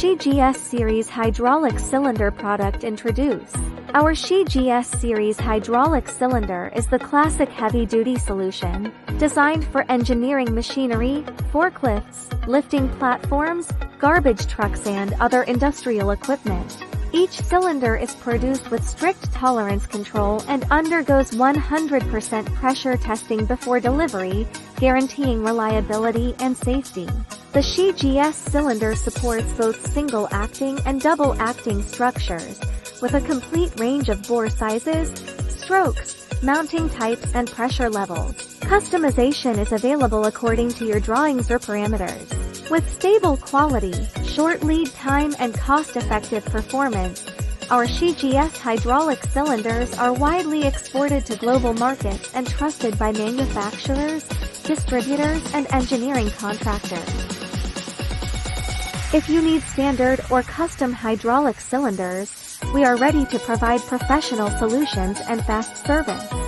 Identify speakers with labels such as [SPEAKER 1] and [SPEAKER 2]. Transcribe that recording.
[SPEAKER 1] SHI GS Series hydraulic cylinder product introduce. Our SHI GS Series hydraulic cylinder is the classic heavy-duty solution, designed for engineering machinery, forklifts, lifting platforms, garbage trucks and other industrial equipment. Each cylinder is produced with strict tolerance control and undergoes 100% pressure testing before delivery, guaranteeing reliability and safety. The SHI GS cylinder supports both single-acting and double-acting structures, with a complete range of bore sizes, strokes, mounting types and pressure levels. Customization is available according to your drawings or parameters. With stable quality, short lead time and cost-effective performance, our SHI GS hydraulic cylinders are widely exported to global markets and trusted by manufacturers, distributors and engineering contractors. If you need standard or custom hydraulic cylinders, we are ready to provide professional solutions and fast service.